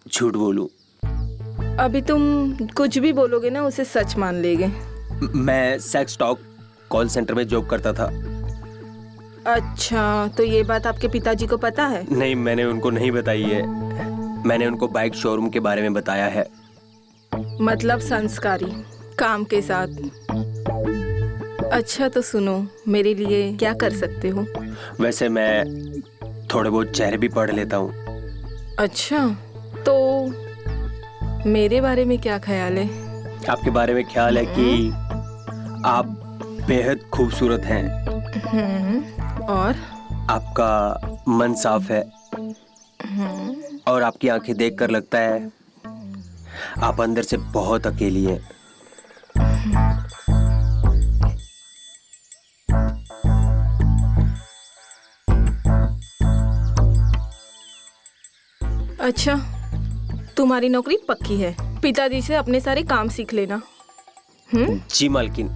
झूठ बोलूं? अभी तुम कुछ भी बोलोगे ना उसे सच मान लेंगे। मैं सेक्स टॉक कॉल सेंटर में जॉब करता था। अच्छा, तो ये बात आपके पिताजी को पता है? नहीं, मैंने उनको नहीं बताई है। मैंने उनको बाइक शोरूम के बारे में बताया है। मतलब संस्कारी, काम के साथ। अच्छा तो सुनो, मेरे लिए क्या कर सकते हो? वैसे मैं थोड़े बहुत चेहरे भी पढ़ लेता हूँ। अच्छा, तो मेरे बारे में क्या ख्याल है? आपके बारे में ख्याल है कि आप बेहद खूबसूरत हैं। और आपका मन साफ है और आपकी आंखें देखकर लगता है आप अंदर से बहुत अकेली हैं। अच्छा, तुम्हारी नौकरी पक्की है। पिताजी से अपने सारे काम सीख लेना। जी मालकिन।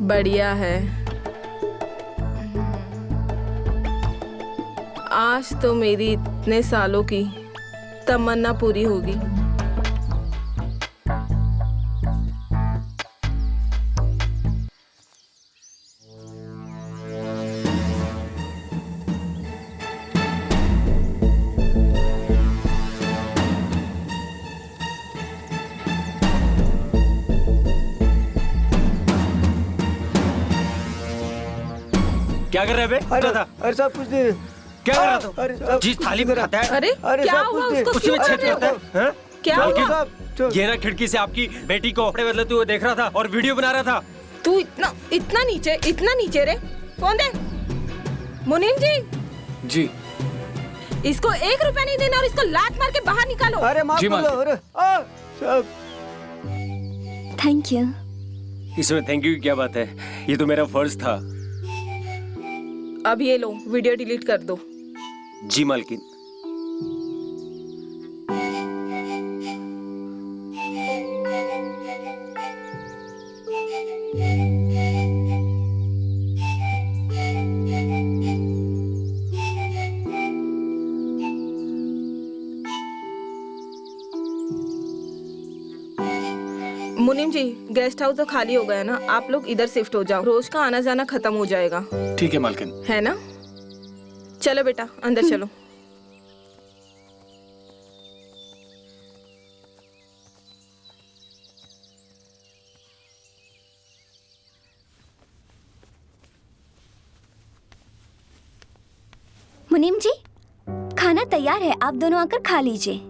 बढ़िया है। आज तो मेरी इतने सालों की तमन्ना पूरी होगी। क्या कर रहे बे? अरे था अरे साहब कुछ नहीं। क्या कर रहा था? अरे साहब, जिस थाली में खाता है अरे अरे क्या साहब, हुआ? कुछ नहीं। उसको उसी में क्यों छेद कर रहे करता हो? है। हाँ? क्या चलो हुआ? साहब, चलो। ये ना खिड़की से आपकी बेटी को कपड़े बदलते हुए देख रहा था और वीडियो बना रहा था। तू इतना नीचे रे। फोन दे। मुनीम जी, जी इसको 1 रुपया नहीं देना और इसको लात मार के बाहर निकालो। अरे माफ जी, कर दो। मालकिन। अरे साहब, थैंक यू। इसमें थैंक यू की क्या बात है? ये तो मेरा फर्ज था। अब ये लो, वीडियो डिलीट कर दो। जी मालकिन। मुनीम जी, गेस्ट हाउस तो खाली हो गया ना, आप लोग इधर शिफ्ट हो जाओ। रोज का आना जाना खत्म हो जाएगा, ठीक है मालकिन। है ना? चलो बेटा, अंदर चलो। मुनीम जी, खाना तैयार है, आप दोनों आकर खा लीजिए।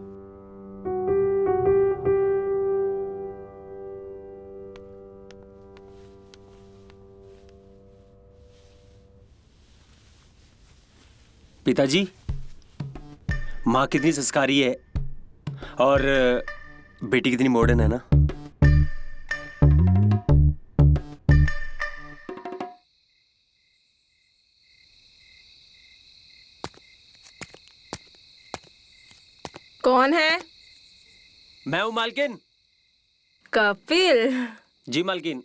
पिताजी, माँ कितनी संस्कारी है और बेटी कितनी मॉडर्न है ना। कौन है? मैं हूँ मालकिन। कपिल, जी मालकिन।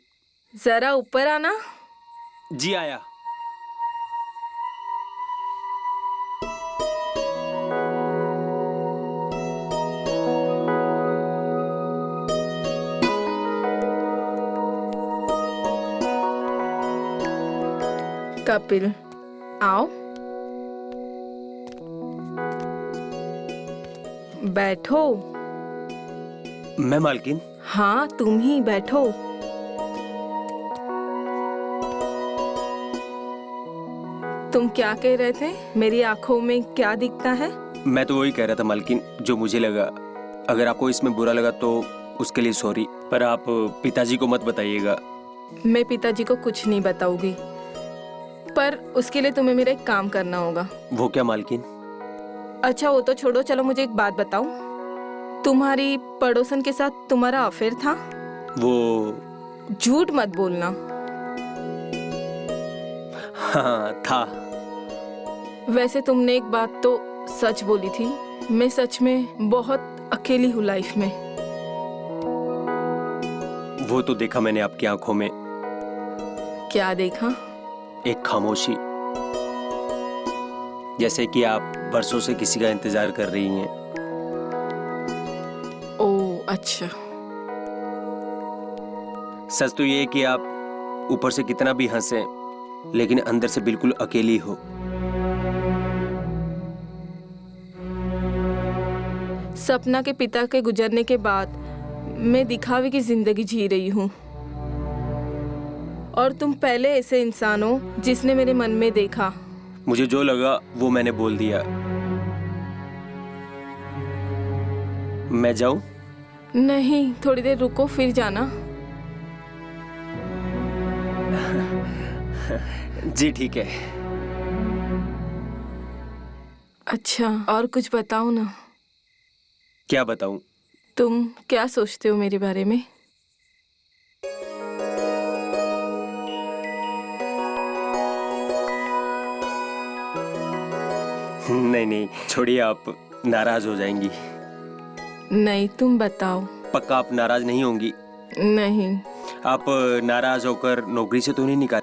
जरा ऊपर आना। जी आया। कपिल, आओ, बैठो। मैं मालकिन? हाँ, तुम ही बैठो। तुम क्या कह रहे थे? मेरी आंखों में क्या दिखता है? मैं तो वही कह रहा था मालकिन जो मुझे लगा। अगर आपको इसमें बुरा लगा तो उसके लिए सॉरी, पर आप पिताजी को मत बताइएगा। मैं पिताजी को कुछ नहीं बताऊंगी, पर उसके लिए तुम्हें मेरा एक काम करना होगा। वो क्या मालकिन? अच्छा वो तो छोड़ो, चलो मुझे एक बात बताओ। तुम्हारी पड़ोसन के साथ तुम्हारा अफेयर था? वो झूठ मत बोलना। हाँ था। वैसे तुमने एक बात तो सच बोली थी। मैं सच में बहुत अकेली हूँ लाइफ में। वो तो देखा मैंने आपकी आंखों में। क्या देखा? एक खामोशी। जैसे कि आप बरसों से किसी का इंतजार कर रही हैं। ओह अच्छा। सच तो ये है कि आप ऊपर से कितना भी हंसे लेकिन अंदर से बिल्कुल अकेली हो। सपना के पिता के गुजरने के बाद मैं दिखावे की जिंदगी जी रही हूँ और तुम पहले ऐसे इंसान हो जिसने मेरे मन में देखा। मुझे जो लगा वो मैंने बोल दिया। मैं जाऊं? नहीं, थोड़ी देर रुको फिर जाना। जी ठीक है। अच्छा, और कुछ बताओ ना। क्या बताऊं? तुम क्या सोचते हो मेरे बारे में? नहीं नहीं, छोड़िए, आप नाराज हो जाएंगी। नहीं, तुम बताओ। पक्का आप नाराज नहीं होंगी? नहीं। आप नाराज होकर नौकरी से तो नहीं निकाल?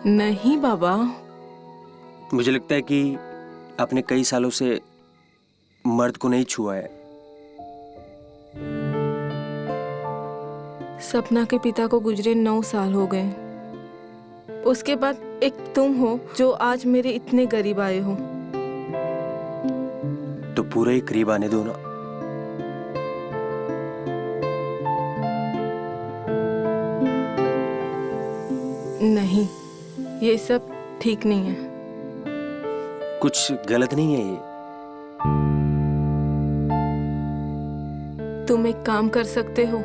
नहीं बाबा। मुझे लगता है कि आपने कई सालों से मर्द को नहीं छुआ है। सपना के पिता को गुजरे 9 साल हो गए। उसके बाद एक तुम हो जो आज मेरे इतने करीब आए हो। तो पूरे ही करीब आने दो ना। नहीं, ये सब ठीक नहीं है। कुछ गलत नहीं है ये? तुम एक काम कर सकते हो।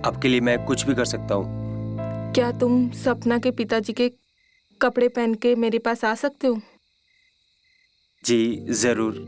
आपके लिए मैं कुछ भी कर सकता हूँ। क्या तुम सपना के पिताजी के कपड़े पहन के मेरे पास आ सकते हो? जी जरूर।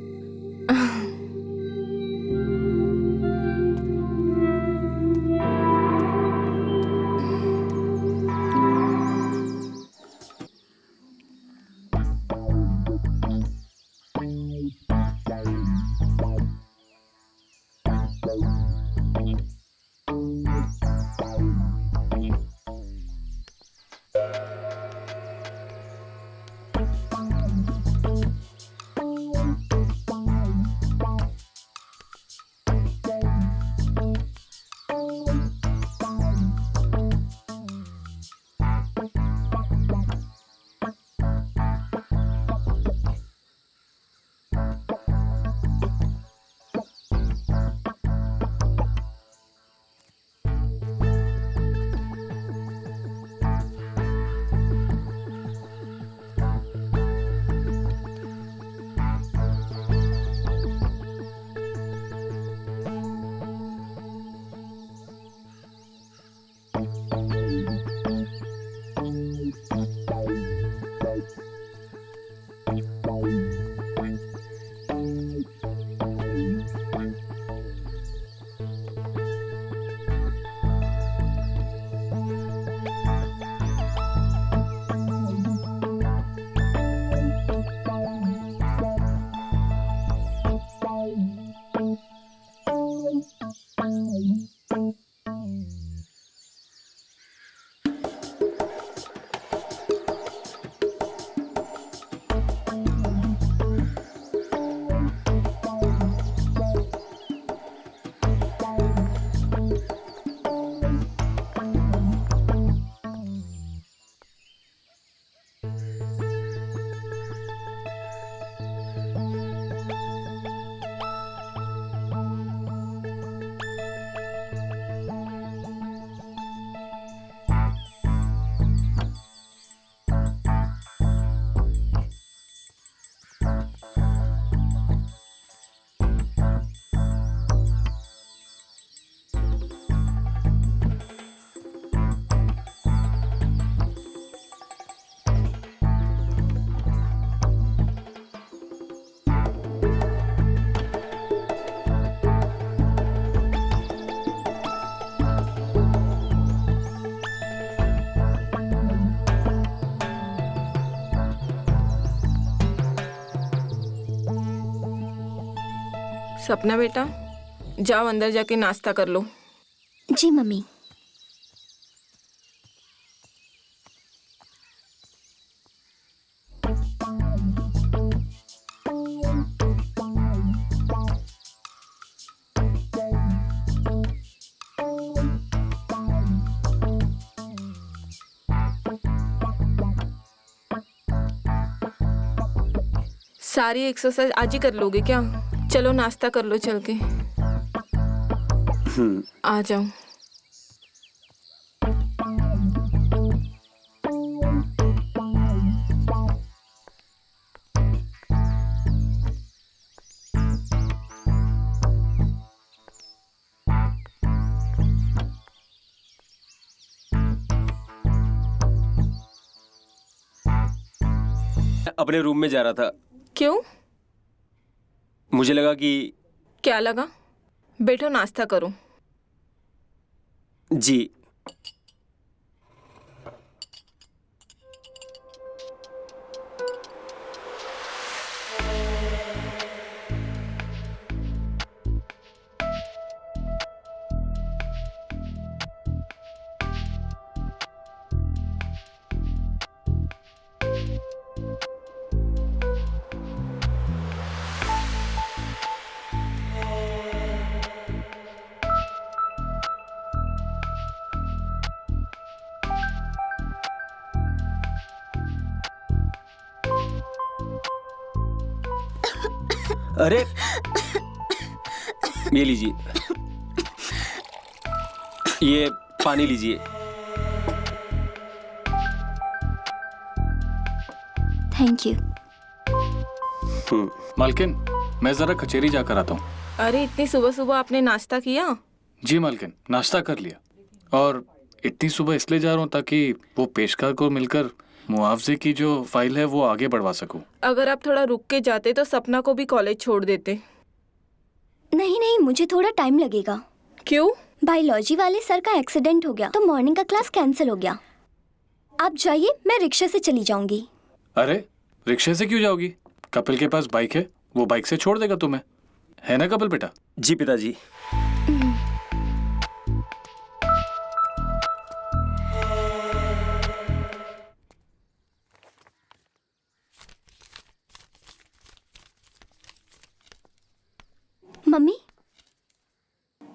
सपना बेटा, जाओ अंदर जाके नाश्ता कर लो। जी मम्मी। सारी एक्सरसाइज आज ही कर लोगे क्या? चलो नाश्ता कर लो चल के। आ जाओ। अपने रूम में जा रहा था। क्यों? मुझे लगा कि क्या लगा? बैठो नाश्ता करो। जी। अरे ये लीजिए, ये पानी लीजिए। Thank you. मालकिन, मैं जरा कचेरी जाकर आता हूँ। अरे इतनी सुबह सुबह आपने नाश्ता किया? जी मालकिन, नाश्ता कर लिया। और इतनी सुबह इसलिए जा रहा हूँ ताकि वो पेशकार को मिलकर मुआवजे की जो फाइल है वो आगे बढ़वा सकूं। अगर आप थोड़ा रुक के जाते तो सपना को भी कॉलेज छोड़ देते। नहीं नहीं, मुझे थोड़ा टाइम लगेगा। क्यों? बायोलॉजी वाले सर का एक्सीडेंट हो गया तो मॉर्निंग का क्लास कैंसिल हो गया। आप जाइए, मैं रिक्शा से चली जाऊंगी। अरे रिक्शे से क्यों जाओगी? कपिल के पास बाइक है, वो बाइक से छोड़ देगा तुम्हें, है ना कपिल बेटा? जी पिताजी। मम्मी,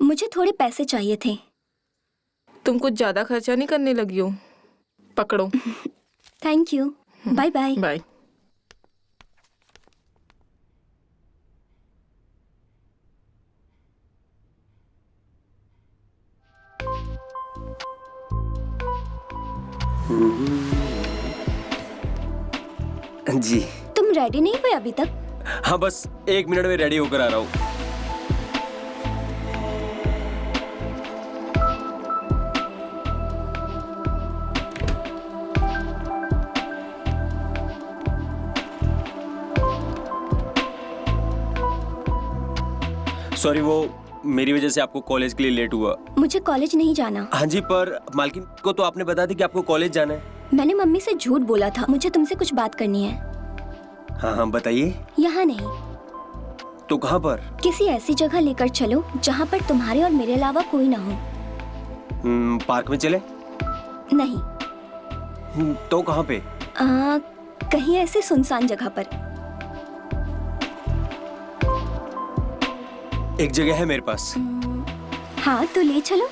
मुझे थोड़े पैसे चाहिए थे। तुम कुछ ज्यादा खर्चा नहीं करने लगी हो? पकड़ो। Thank you. Bye bye. Bye. जी। तुम रेडी नहीं हुए अभी तक? हाँ, बस 1 मिनट में रेडी होकर आ रहा हूँ। सॉरी, वो मेरी वजह से आपको कॉलेज के लिए लेट हुआ। मुझे कॉलेज नहीं जाना। हाँ जी, पर मालकिन को तो आपने बता दी कि आपको कॉलेज जाना है। मैंने मम्मी से झूठ बोला था। मुझे तुमसे कुछ बात करनी है। हाँ हाँ बताइए। यहाँ नहीं, तो कहाँ पर? किसी ऐसी जगह लेकर चलो जहाँ पर तुम्हारे और मेरे अलावा कोई ना हो। पार्क में चले? नहीं। तो कहाँ पे? कहीं ऐसी सुनसान जगह पर। एक जगह है मेरे पास। हाँ तो ले चलो।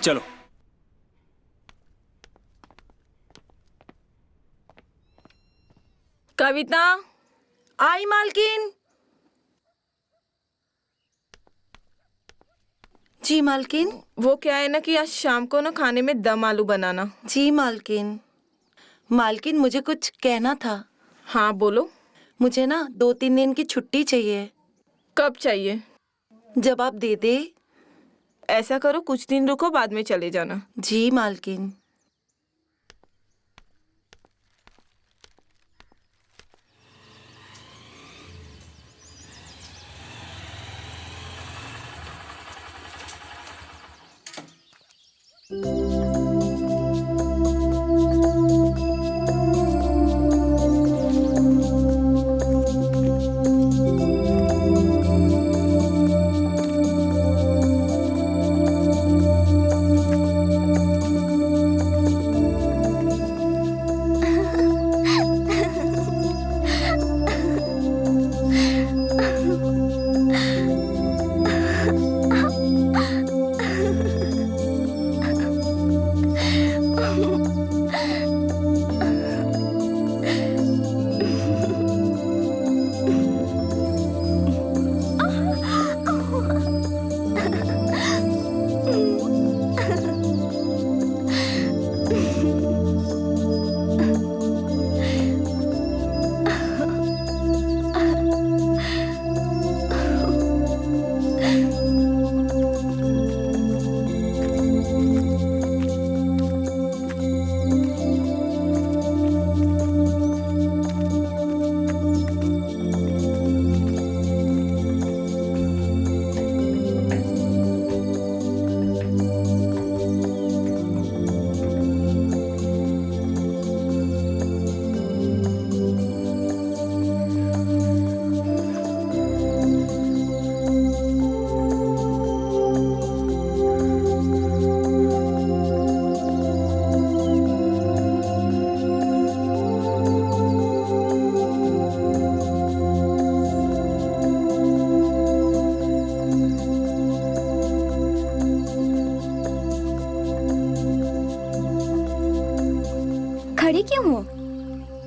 चलो। कविता, आई मालकिन। जी मालकिन। वो क्या है ना कि आज शाम को ना खाने में दम आलू बनाना। जी मालकिन। मालकिन, मुझे कुछ कहना था। हाँ बोलो। मुझे ना 2-3 दिन की छुट्टी चाहिए। कब चाहिए? जब आप दे दे। ऐसा करो, कुछ दिन रुको, बाद में चले जाना। जी मालकिन।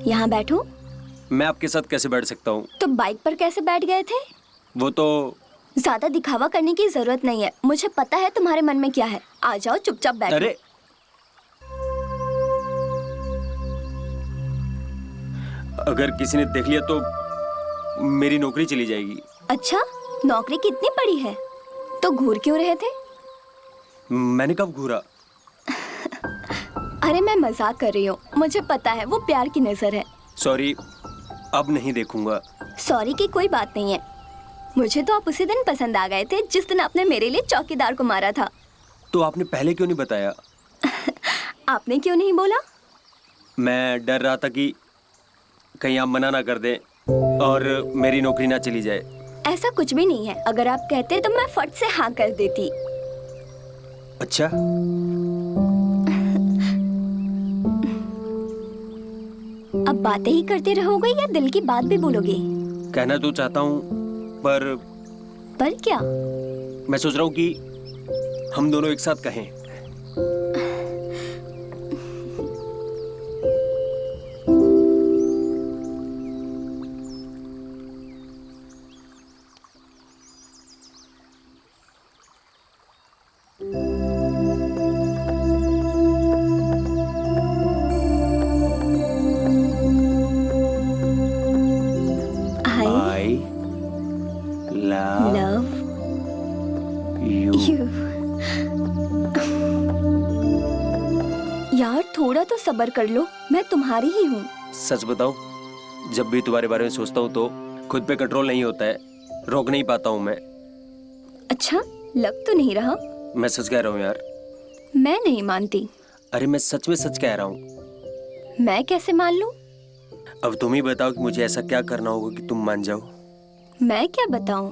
यहाँ बैठो। मैं आपके साथ कैसे बैठ सकता हूँ? तो बाइक पर कैसे बैठ गए थे? वो तो ज्यादा दिखावा करने की जरूरत नहीं है, मुझे पता है तुम्हारे मन में क्या है। आ जाओ, चुपचाप बैठो। अरे अगर किसी ने देख लिया तो मेरी नौकरी चली जाएगी। अच्छा, नौकरी कितनी पड़ी है? तो घूर क्यों रहे थे? मैंने कब घूरा? अरे मैं मजाक कर रही हूँ, मुझे पता है वो प्यार की नजर है। सॉरी, अब नहीं देखूंगा। सॉरी की कोई बात नहीं है। मुझे तो आप उसी दिन पसंद आ गए थे जिस दिन आपने मेरे लिए चौकीदार को मारा था। तो आपने पहले क्यों नहीं बताया? आपने क्यों नहीं बोला? मैं डर रहा था कि कहीं आप मना ना कर दें और मेरी नौकरी ना चली जाए। ऐसा कुछ भी नहीं है, अगर आप कहते तो मैं फट से हाँ कर देती। अच्छा, अब बातें ही करते रहोगे या दिल की बात भी बोलोगे? कहना तो चाहता हूँ पर क्या? मैं सोच रहा हूँ कि हम दोनों एक साथ कहें। आई I love love you। You. यार थोड़ा तो सब्र कर लो, मैं तुम्हारी ही हूँ। सच बताऊं, जब भी तुम्हारे बारे में सोचता हूँ तो खुद पे कंट्रोल नहीं होता है, रोक नहीं पाता हूँ मैं। अच्छा, लग तो नहीं रहा। मैं सच कह रहा हूँ यार। मैं नहीं मानती। अरे मैं सच में सच कह रहा हूँ। मैं कैसे मान लूं? अब तुम ही बताओ कि मुझे ऐसा क्या करना होगा कि तुम मान जाओ। मैं क्या बताऊं?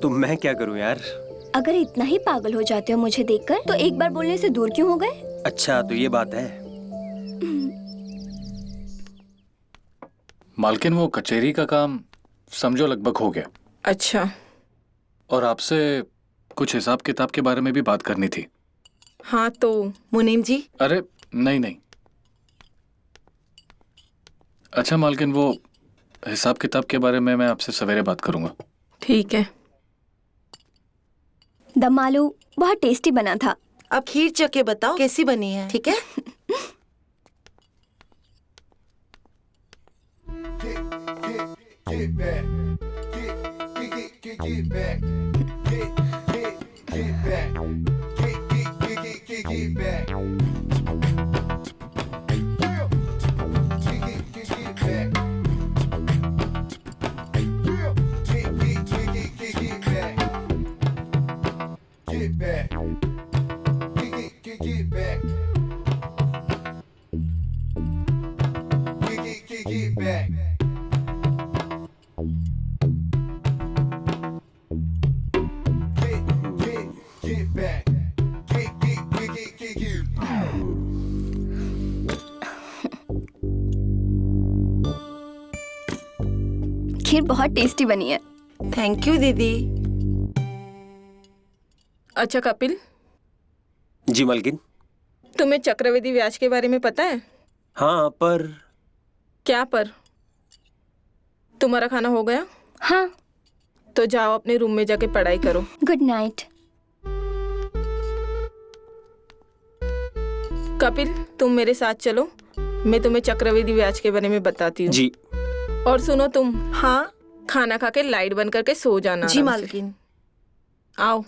तो मैं क्या करूँ यार? अगर इतना ही पागल हो जाते हो मुझे देखकर, तो एक बार बोलने से दूर क्यों हो गए? अच्छा, तो ये बात है। मालकिन, वो कचहरी का काम समझो लगभग हो गया। अच्छा। और आपसे कुछ हिसाब किताब के बारे में भी बात करनी थी। हाँ तो मुनीम जी, अरे नहीं नहीं। अच्छा मालकिन, वो हिसाब किताब के बारे में मैं आपसे सवेरे बात करूंगा। ठीक है। दम आलू बहुत टेस्टी बना था। अब खीर चखे बताओ कैसी बनी है, ठीक है? Get back. Get back. Get back. Get back. Get back. Get back. Get back. Get back. Get. खीर बहुत टेस्टी बनी है। थैंक यू दीदी। अच्छा कपिल, जी मालकिन। तुम्हें चक्रवृद्धि ब्याज के बारे में पता है? हाँ, पर क्या पर? तुम्हारा खाना हो गया? हाँ। तो जाओ अपने रूम में जाके पढ़ाई करो। Good night. कपिल, तुम मेरे साथ चलो, मैं तुम्हें चक्रवृद्धि ब्याज के बारे में बताती हूँ। जी। और सुनो तुम, हाँ खाना खा के लाइट बंद करके सो जाना। जी आराम से। मालकिन। आओ।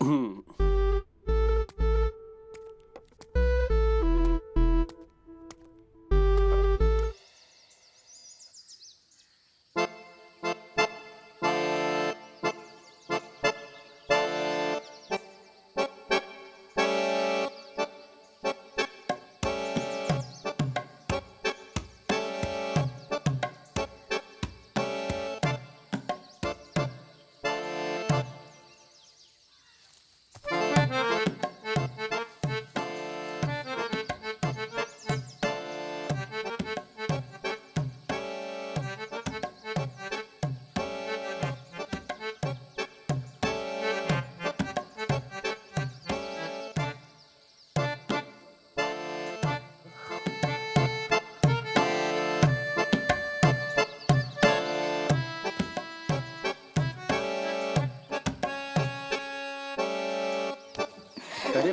अरे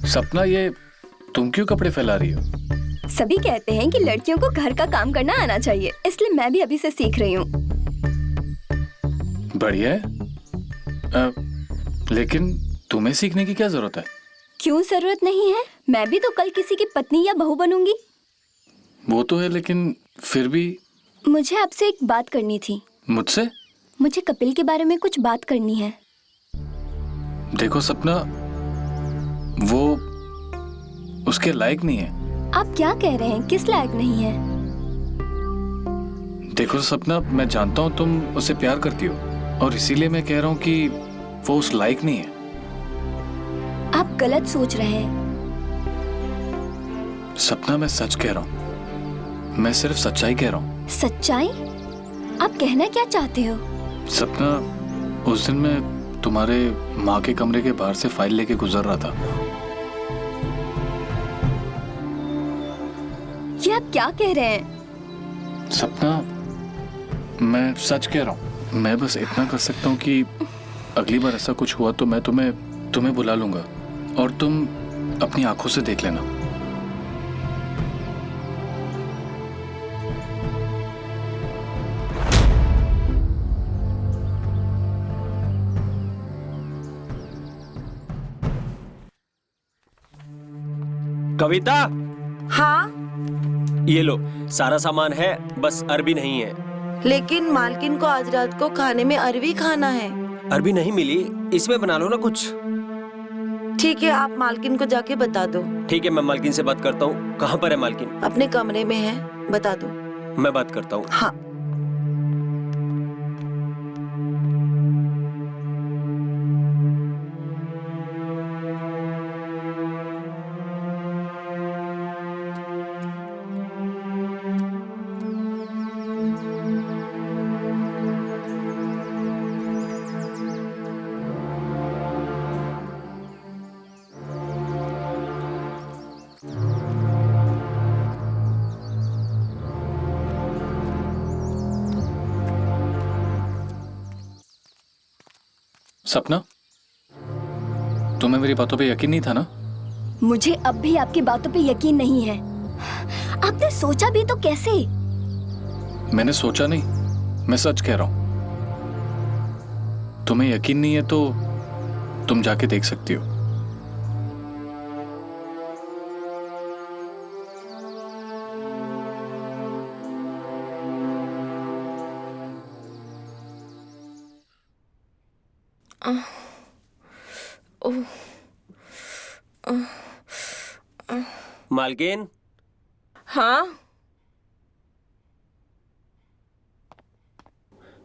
सपना, ये तुम क्यों कपड़े फैला रही हो? सभी कहते हैं कि लड़कियों को घर का काम करना आना चाहिए, इसलिए मैं भी अभी से सीख रही हूँ। बढ़िया है। लेकिन तुम्हें सीखने की क्या जरूरत है? क्यों जरूरत नहीं है? मैं भी तो कल किसी की पत्नी या बहू बनूंगी। वो तो है, लेकिन फिर भी। मुझे आपसे एक बात करनी थी। मुझसे? मुझे कपिल के बारे में कुछ बात करनी है। देखो सपना, वो उसके लायक नहीं है। आप क्या कह रहे हैं? किस लायक नहीं है? देखो सपना, मैं जानता हूँ तुम उससे प्यार करती हो, और इसीलिए मैं कह रहा हूँ कि वो उस लायक नहीं है। आप गलत सोच रहे हैं। सपना, मैं सच कह रहा हूँ। मैं सिर्फ सच्चाई कह रहा हूँ। सच्चाई? आप कहना क्या चाहते हो? सपना, उस दिन मैं तुम्हारे माँ के कमरे के बाहर से फाइल लेके गुजर रहा था। ये आप क्या कह रहे हैं? सपना, मैं सच कह रहा हूँ। मैं बस इतना कर सकता हूँ कि अगली बार ऐसा कुछ हुआ तो मैं तुम्हें बुला लूंगा, और तुम अपनी आंखों से देख लेना। कविता, हाँ, ये लो, सारा सामान है, बस अरबी नहीं है। लेकिन मालकिन को आज रात को खाने में अरवी खाना है। अरबी नहीं मिली, इसमें बना लो ना कुछ। ठीक है, आप मालकिन को जाके बता दो। ठीक है, मैं मालकिन से बात करता हूँ। कहाँ पर है मालकिन? अपने कमरे में है, बता दो। मैं बात करता हूँ। हाँ। सपना, तुम्हें मेरी बातों पे यकीन नहीं था ना? मुझे अब भी आपकी बातों पे यकीन नहीं है। आपने सोचा भी तो कैसे? मैंने सोचा नहीं, मैं सच कह रहा हूं। तुम्हें यकीन नहीं है तो तुम जाके देख सकती हो। मालकिन, हाँ,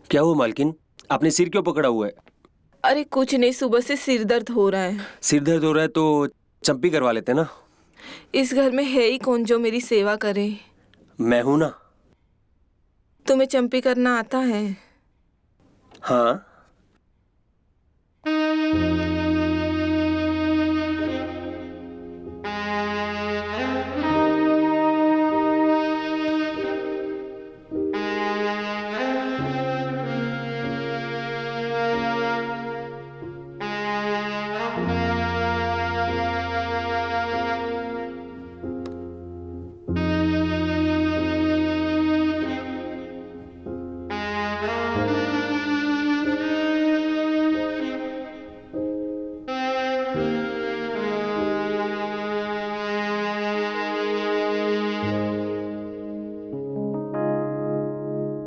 क्या हुआ मालकिन? आपने सिर क्यों पकड़ा हुआ है? अरे कुछ नहीं, सुबह से सिर दर्द हो रहा है। सिर दर्द हो रहा है तो चंपी करवा लेते ना। इस घर में है ही कौन जो मेरी सेवा करे? मैं हूं ना। तुम्हें चंपी करना आता है? हाँ,